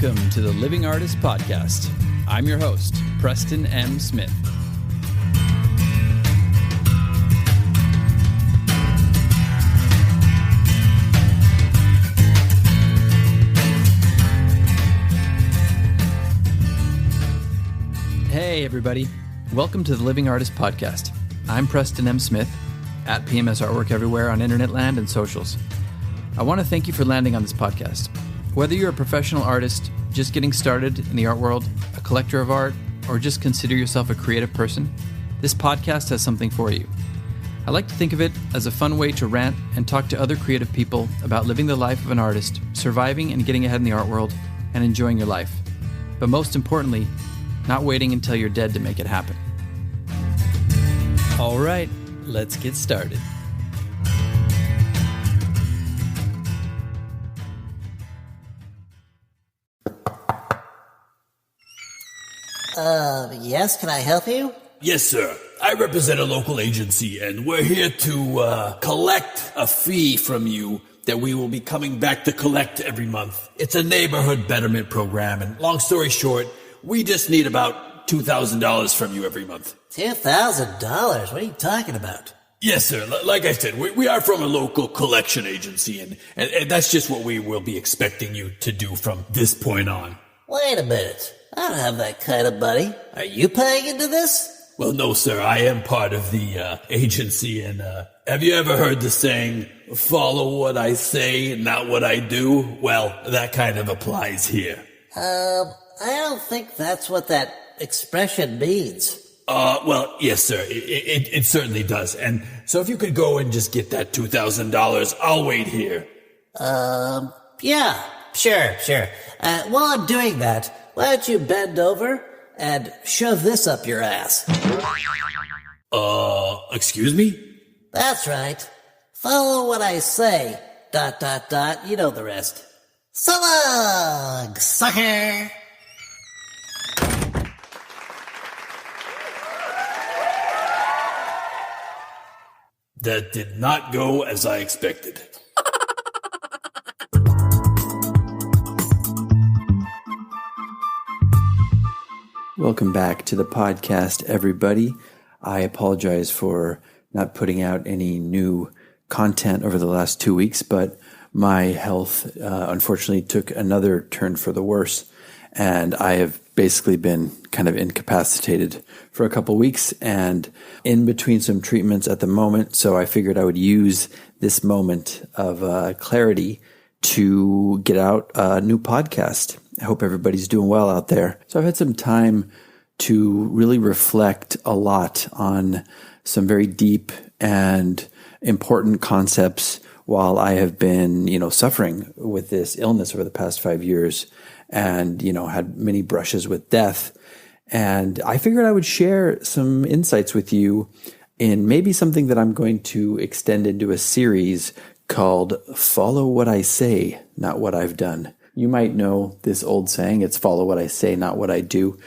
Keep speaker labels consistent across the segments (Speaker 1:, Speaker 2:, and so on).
Speaker 1: Welcome to the Living Artist Podcast. I'm your host, Preston M. Smith. Hey, everybody. Welcome to the Living Artist Podcast. I'm Preston M. Smith, at PMS Artwork everywhere on internet land and socials. I want to thank you for landing on this podcast. Whether you're a professional artist, just getting started in the art world, a collector of art, or just consider yourself a creative person, this podcast has something for you. I like to think of it as a fun way to rant and talk to other creative people about living the life of an artist, surviving and getting ahead in the art world, and enjoying your life. But most importantly, not waiting until you're dead to make it happen. All right, let's get started.
Speaker 2: Yes, can I help you?
Speaker 3: Yes, sir. I represent a local agency, and we're here to collect a fee from you that we will be coming back to collect every month. It's a neighborhood betterment program, and long story short, we just need about $2,000 from you every month.
Speaker 2: $2,000? What are you talking about?
Speaker 3: Yes, sir. Like I said, we are from a local collection agency, and that's just what we will be expecting you to do from this point on.
Speaker 2: Wait a minute. I don't have that kind of money. Are you paying into this?
Speaker 3: Well, no, sir. I am part of the agency, and have you ever heard the saying, follow what I say, not what I do? Well, that kind of applies here.
Speaker 2: I don't think that's what that expression means.
Speaker 3: Well, yes, sir. It certainly does. And so if you could go and just get that $2,000, I'll wait here.
Speaker 2: Yeah, sure. While I'm doing that, why don't you bend over and shove this up your ass?
Speaker 3: Excuse me?
Speaker 2: That's right. Follow what I say. ... You know the rest. So long, sucker!
Speaker 3: That did not go as I expected.
Speaker 1: Welcome back to the podcast, everybody. I apologize for not putting out any new content over the last 2 weeks, but my health unfortunately took another turn for the worse, and I have basically been kind of incapacitated for a couple weeks and in between some treatments at the moment, so I figured I would use this moment of clarity to get out a new podcast. I hope everybody's doing well out there. So I've had some time to really reflect a lot on some very deep and important concepts while I have been, suffering with this illness over the past 5 years and, had many brushes with death. And I figured I would share some insights with you in maybe something that I'm going to extend into a series called Follow What I Say, Not What I've Done. You might know this old saying, it's follow what I say, not what I do.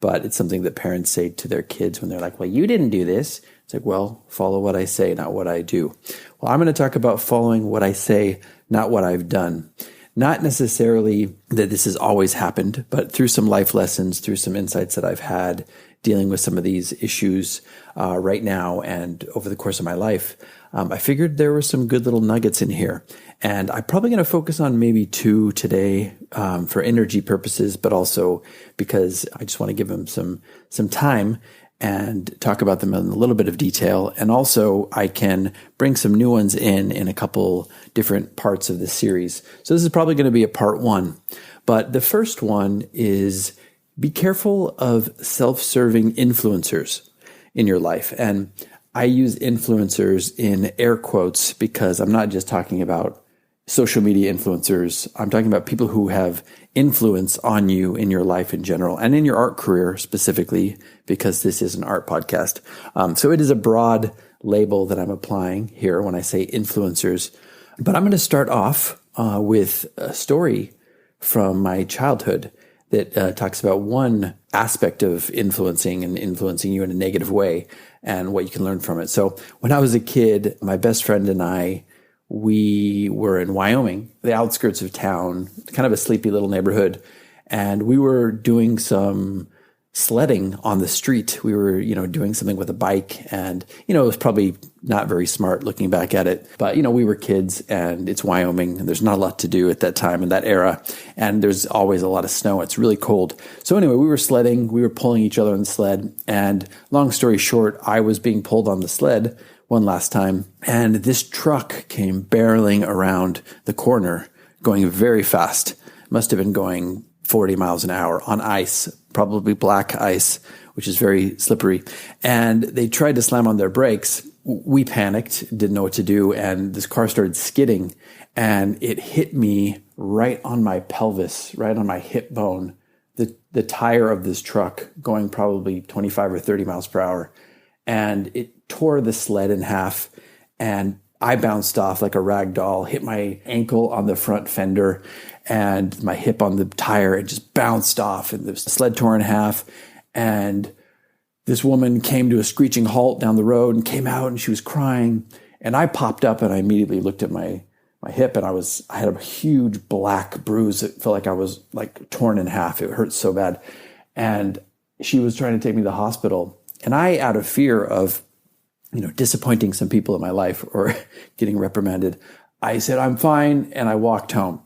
Speaker 1: But it's something that parents say to their kids when they're like, well, you didn't do this. It's like, well, follow what I say, not what I do. Well, I'm going to talk about following what I say, not what I've done. Not necessarily that this has always happened, but through some life lessons, through some insights that I've had dealing with some of these issues right now and over the course of my life, I figured there were some good little nuggets in here. And I'm probably going to focus on maybe 2 today for energy purposes, but also because I just want to give them some time and talk about them in a little bit of detail. And also I can bring some new ones in a couple different parts of this series. So this is probably going to be a part 1. But the first one is be careful of self-serving influencers in your life. And I use influencers in air quotes because I'm not just talking about social media influencers. I'm talking about people who have influence on you in your life in general and in your art career specifically, because this is an art podcast. So it is a broad label that I'm applying here when I say influencers. But I'm going to start off with a story from my childhood that talks about one aspect of influencing and influencing you in a negative way and what you can learn from it. So when I was a kid, my best friend and I, we were in Wyoming, the outskirts of town, kind of a sleepy little neighborhood. and we were doing some sledding on the street. We were, doing something with a bike, and, it was probably not very smart looking back at it, but, we were kids, and it's Wyoming, and there's not a lot to do at that time in that era. And there's always a lot of snow. It's really cold. So anyway, we were sledding, we were pulling each other on the sled. And long story short, I was being pulled on the sled one last time, and this truck came barreling around the corner, going very fast. Must have been going 40 miles an hour on ice, probably black ice, which is very slippery. And they tried to slam on their brakes. We panicked, didn't know what to do. And this car started skidding, and it hit me right on my pelvis, right on my hip bone, the tire of this truck going probably 25 or 30 miles per hour. And it tore the sled in half, and I bounced off like a rag doll, hit my ankle on the front fender and my hip on the tire, and just bounced off, and the sled tore in half. And this woman came to a screeching halt down the road and came out, and she was crying. And I popped up, and I immediately looked at my hip, and I had a huge black bruise. It felt like I was like torn in half. It hurt so bad. And she was trying to take me to the hospital. And I, out of fear of, disappointing some people in my life or getting reprimanded, I said, I'm fine. And I walked home.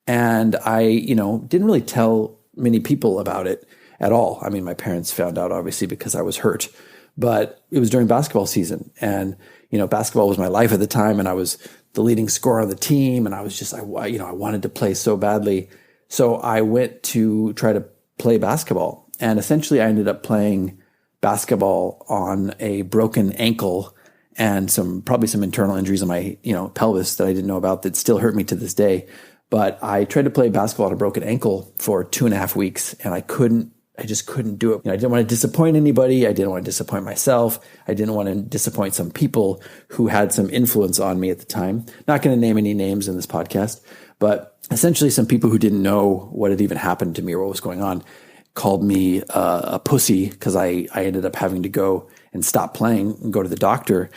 Speaker 1: And I, didn't really tell many people about it at all. I mean, my parents found out obviously because I was hurt, but it was during basketball season. And, basketball was my life at the time, and I was the leading scorer on the team. And I was just, I wanted to play so badly. So I went to try to play basketball. And essentially I ended up playing basketball on a broken ankle and probably some internal injuries on my, pelvis that I didn't know about that still hurt me to this day. But I tried to play basketball on a broken ankle for 2.5 weeks, and I just couldn't do it. I didn't want to disappoint anybody. I didn't want to disappoint myself. I didn't want to disappoint some people who had some influence on me at the time. Not going to name any names in this podcast, but essentially some people who didn't know what had even happened to me or what was going on called me a pussy because I ended up having to go and stop playing and go to the doctor.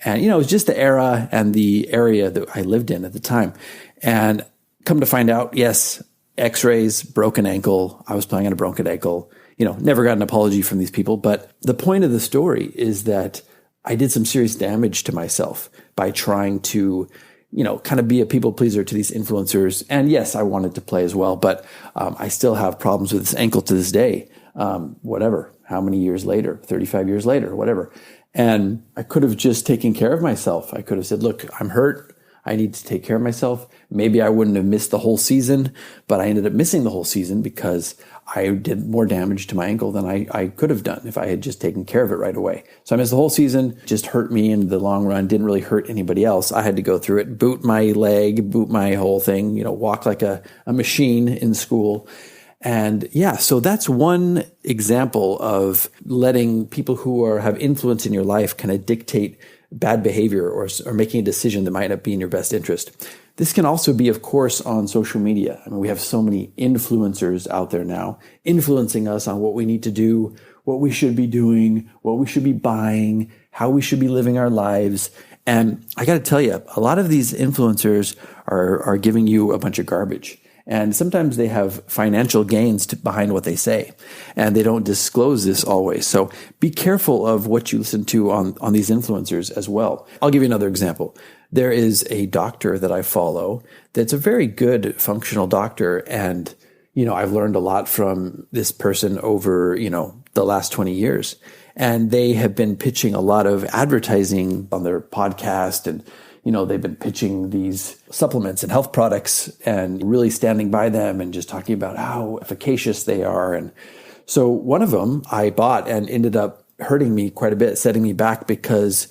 Speaker 1: And, it was just the era and the area that I lived in at the time. And come to find out, yes, x-rays, broken ankle. I was playing on a broken ankle, never got an apology from these people. But the point of the story is that I did some serious damage to myself by trying to kind of be a people pleaser to these influencers. And yes, I wanted to play as well, but I still have problems with this ankle to this day. How many years later, 35 years later, whatever. And I could have just taken care of myself. I could have said, look, I'm hurt. I need to take care of myself. Maybe I wouldn't have missed the whole season, but I ended up missing the whole season because I did more damage to my ankle than I could have done if I had just taken care of it right away. So I missed the whole season, just hurt me in the long run, didn't really hurt anybody else. I had to go through it, boot my leg, boot my whole thing, walk like a machine in school. And yeah, so that's one example of letting people who have influence in your life kind of dictate bad behavior or making a decision that might not be in your best interest. This can also be, of course, on social media. I mean, we have so many influencers out there now influencing us on what we need to do, what we should be doing, what we should be buying, how we should be living our lives. And I got to tell you, a lot of these influencers are giving you a bunch of garbage. And sometimes they have financial gains behind what they say, and they don't disclose this always. So be careful of what you listen to on these influencers as well. I'll give you another example. There is a doctor that I follow that's a very good functional doctor. And, I've learned a lot from this person over, the last 20 years. And they have been pitching a lot of advertising on their podcast, and they've been pitching these supplements and health products and really standing by them and just talking about how efficacious they are. And so one of them I bought and ended up hurting me quite a bit, setting me back because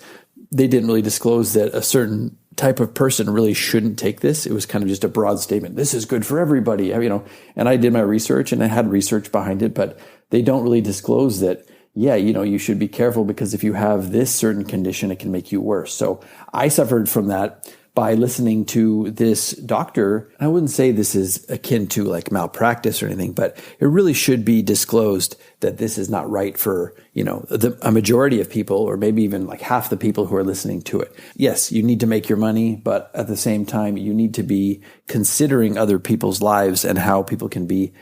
Speaker 1: they didn't really disclose that a certain type of person really shouldn't take this. It was kind of just a broad statement. This is good for everybody, and I did my research and I had research behind it, but they don't really disclose that. Yeah, you should be careful because if you have this certain condition, it can make you worse. So I suffered from that by listening to this doctor. I wouldn't say this is akin to like malpractice or anything, but it really should be disclosed that this is not right for, a majority of people, or maybe even like half the people who are listening to it. Yes, you need to make your money, but at the same time, you need to be considering other people's lives and how people can be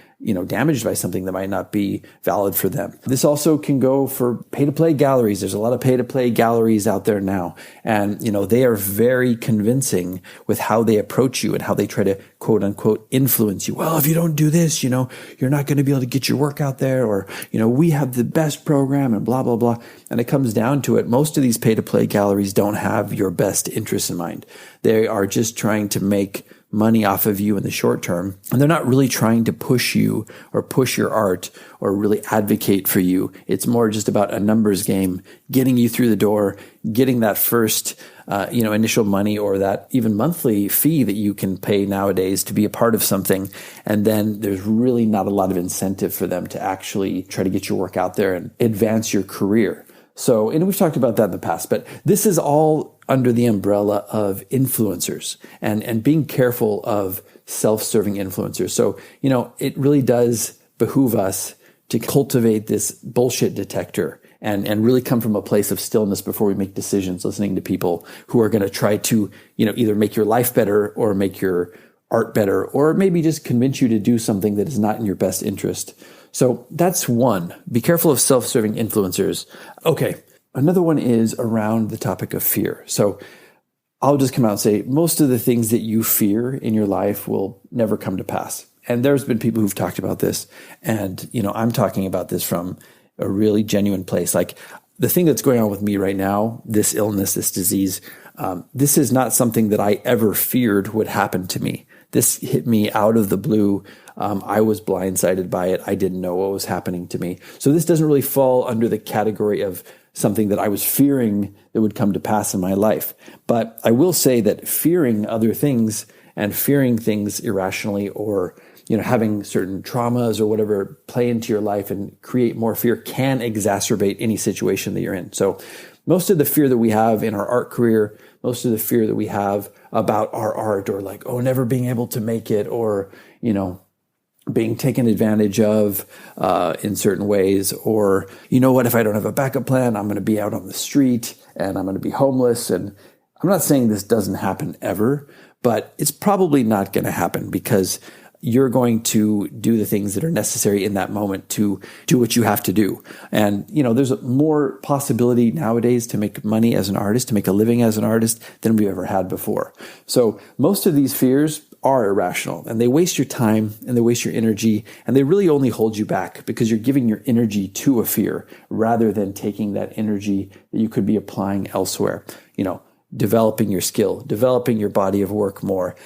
Speaker 1: damaged by something that might not be valid for them. This also can go for pay-to-play galleries. There's a lot of pay-to-play galleries out there now. And, they are very convincing with how they approach you and how they try to quote unquote influence you. Well, if you don't do this, you're not going to be able to get your work out there, or, we have the best program and blah, blah, blah. And it comes down to it. Most of these pay-to-play galleries don't have your best interests in mind. They are just trying to make money off of you in the short term. And they're not really trying to push you or push your art or really advocate for you. It's more just about a numbers game, getting you through the door, getting that first, initial money or that even monthly fee that you can pay nowadays to be a part of something. And then there's really not a lot of incentive for them to actually try to get your work out there and advance your career. So, and we've talked about that in the past, but this is all under the umbrella of influencers and being careful of self-serving influencers. So, it really does behoove us to cultivate this bullshit detector and really come from a place of stillness before we make decisions, listening to people who are going to try to, either make your life better or make your art better, or maybe just convince you to do something that is not in your best interest. So that's one. Be careful of self-serving influencers. Okay. Another one is around the topic of fear. So I'll just come out and say most of the things that you fear in your life will never come to pass. And there's been people who've talked about this. And, I'm talking about this from a really genuine place. Like the thing that's going on with me right now, this illness, this disease, this is not something that I ever feared would happen to me. This hit me out of the blue. I was blindsided by it. I didn't know what was happening to me. So this doesn't really fall under the category of something that I was fearing that would come to pass in my life. But I will say that fearing other things and fearing things irrationally, or, having certain traumas or whatever play into your life and create more fear can exacerbate any situation that you're in. So most of the fear that we have in our art career, most of the fear that we have about our art, or like, never being able to make it, or, being taken advantage of in certain ways, or, what, if I don't have a backup plan, I'm going to be out on the street and I'm going to be homeless. And I'm not saying this doesn't happen ever, but it's probably not going to happen because you're going to do the things that are necessary in that moment to do what you have to do. And, there's more possibility nowadays to make money as an artist, to make a living as an artist than we've ever had before. So most of these fears are irrational, and they waste your time and they waste your energy, and they really only hold you back because you're giving your energy to a fear rather than taking that energy that you could be applying elsewhere. Developing your skill, developing your body of work more,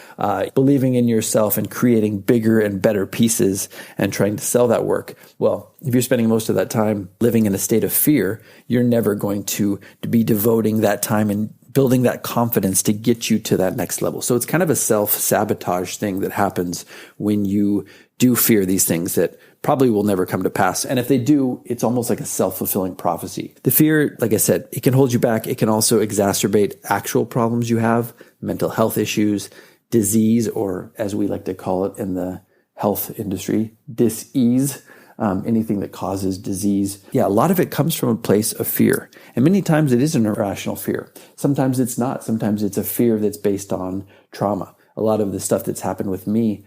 Speaker 1: believing in yourself and creating bigger and better pieces and trying to sell that work. Well, if you're spending most of that time living in a state of fear, you're never going to be devoting that time and building that confidence to get you to that next level. So it's kind of a self-sabotage thing that happens when you do fear these things that probably will never come to pass. And if they do, it's almost like a self-fulfilling prophecy. The fear, like I said, it can hold you back. It can also exacerbate actual problems you have, mental health issues, disease, or as we like to call it in the health industry, dis-ease, anything that causes disease. Yeah, a lot of it comes from a place of fear. And many times it is an irrational fear. Sometimes it's not. Sometimes it's a fear that's based on trauma. A lot of the stuff that's happened with me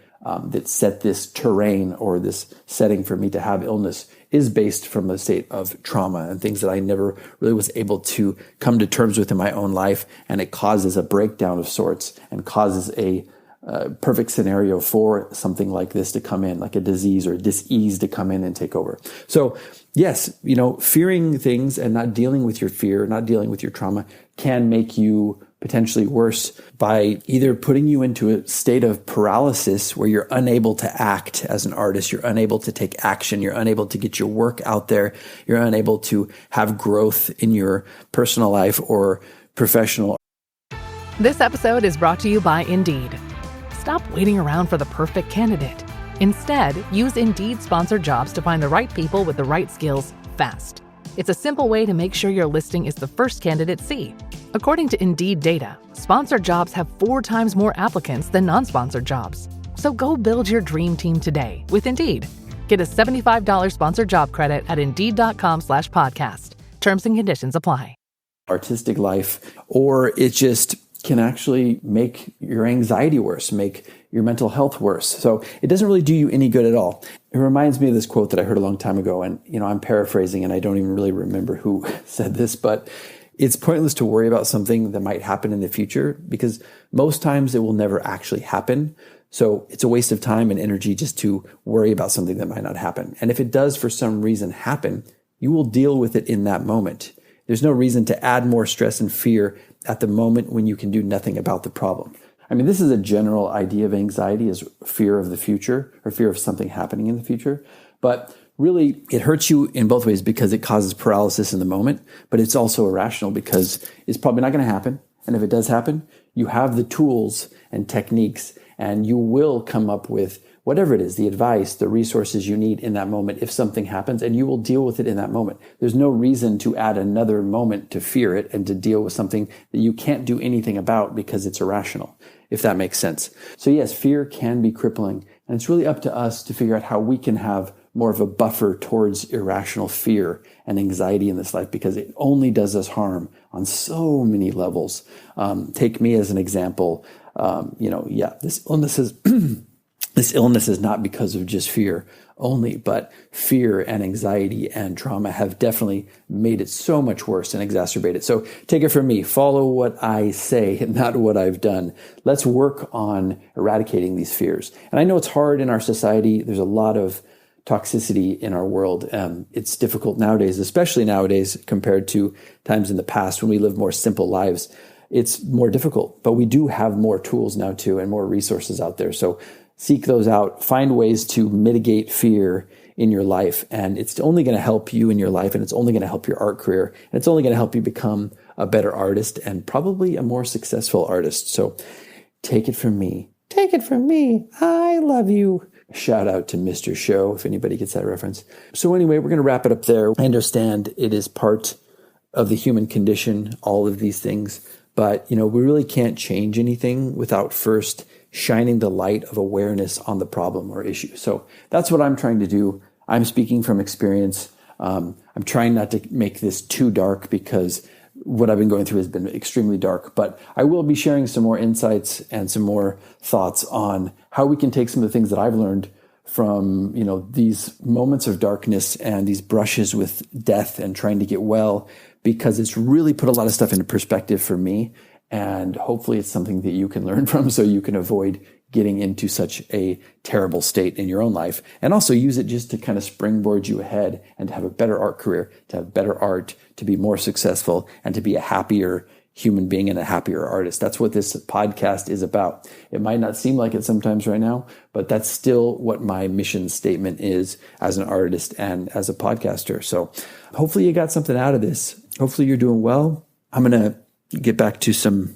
Speaker 1: that set this terrain or this setting for me to have illness is based from a state of trauma and things that I never really was able to come to terms with in my own life. And it causes a breakdown of sorts and causes a perfect scenario for something like this to come in, like a disease or dis-ease to come in and take over. So yes, fearing things and not dealing with your fear, not dealing with your trauma can make you potentially worse by either putting you into a state of paralysis where you're unable to act as an artist, you're unable to take action, you're unable to get your work out there, you're unable to have growth in your personal life or professional.
Speaker 4: This episode is brought to you by Indeed. Stop waiting around for the perfect candidate. Instead, use Indeed sponsored jobs to find the right people with the right skills fast. It's a simple way to make sure your listing is the first candidates see. According to Indeed data, sponsored jobs have 4 times more applicants than non-sponsored jobs. So go build your dream team today with Indeed. Get a $75 sponsored job credit at Indeed.com/podcast. Terms and conditions apply.
Speaker 1: Artistic life, or it just can actually make your anxiety worse, make your mental health worse. So it doesn't really do you any good at all. It reminds me of this quote that I heard a long time ago, and I'm paraphrasing and I don't even really remember who said this, but it's pointless to worry about something that might happen in the future because most times it will never actually happen. So it's a waste of time and energy just to worry about something that might not happen. And if it does for some reason happen, you will deal with it in that moment. There's no reason to add more stress and fear at the moment when you can do nothing about the problem. I mean, this is a general idea of anxiety, is fear of the future or fear of something happening in the future. But really, it hurts you in both ways because it causes paralysis in the moment, but it's also irrational because it's probably not going to happen. And if it does happen, you have the tools and techniques, and you will come up with whatever it is, the advice, the resources you need in that moment if something happens, and you will deal with it in that moment. There's no reason to add another moment to fear it and to deal with something that you can't do anything about because it's irrational, if that makes sense. So yes, fear can be crippling, and it's really up to us to figure out how we can have more of a buffer towards irrational fear and anxiety in this life, because it only does us harm on so many levels. Take me as an example. This illness is this illness is not because of just fear only, but fear and anxiety and trauma have definitely made it so much worse and exacerbated. So take it from me, follow what I say, not what I've done. Let's work on eradicating these fears. And I know it's hard in our society. There's a lot of toxicity in our world. It's difficult nowadays, especially nowadays compared to times in the past when we lived more simple lives. It's more difficult, but we do have more tools now too and more resources out there. So seek those out, find ways to mitigate fear in your life. And it's only going to help you in your life, and it's only going to help your art career. And it's only going to help you become a better artist and probably a more successful artist. So take it from me. Take it from me. I love you. Shout out to Mr. Show, if anybody gets that reference. So anyway, we're going to wrap it up there. I understand it is part of the human condition, all of these things. But, we really can't change anything without first shining the light of awareness on the problem or issue. So that's what I'm trying to do. I'm speaking from experience. I'm trying not to make this too dark because what I've been going through has been extremely dark. But I will be sharing some more insights and some more thoughts on how we can take some of the things that I've learned from, these moments of darkness and these brushes with death and trying to get well, because it's really put a lot of stuff into perspective for me. And hopefully it's something that you can learn from so you can avoid getting into such a terrible state in your own life, and also use it just to kind of springboard you ahead and to have a better art career, to have better art, to be more successful, and to be a happier human being and a happier artist. That's what this podcast is about. It might not seem like it sometimes right now, but that's still what my mission statement is as an artist and as a podcaster. So hopefully you got something out of this. Hopefully you're doing well. I'm going to get back to some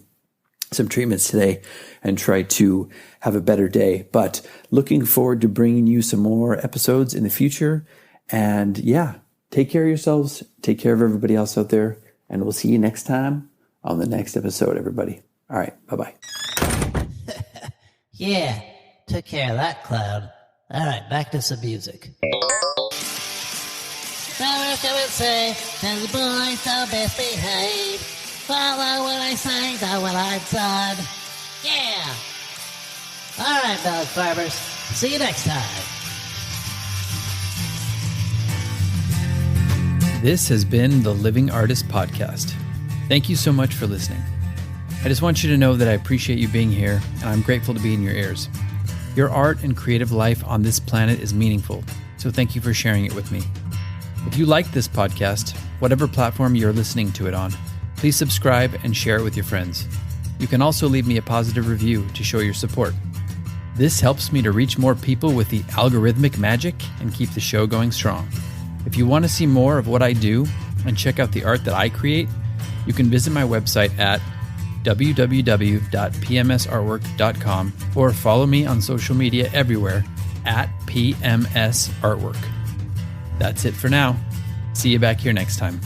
Speaker 1: treatments today and try to have a better day. But looking forward to bringing you some more episodes in the future. And yeah, take care of yourselves. Take care of everybody else out there. And we'll see you next time on the next episode, everybody. All right. Bye-bye.
Speaker 2: Yeah, took care of that clown. All right, back to some music. So what I would say, tell the boys don't misbehave. Follow what I say, do what I've done. Yeah. All right, dog farmers. See you next time.
Speaker 5: This has been the Living Artist Podcast. Thank you so much for listening. I just want you to know that I appreciate you being here, and I'm grateful to be in your ears. Your art and creative life on this planet is meaningful, so thank you for sharing it with me. If you like this podcast, whatever platform you're listening to it on, please subscribe and share it with your friends. You can also leave me a positive review to show your support. This helps me to reach more people with the algorithmic magic and keep the show going strong. If you want to see more of what I do and check out the art that I create, you can visit my website at www.pmsartwork.com or follow me on social media everywhere at PMS Artwork. That's it for now. See you back here next time.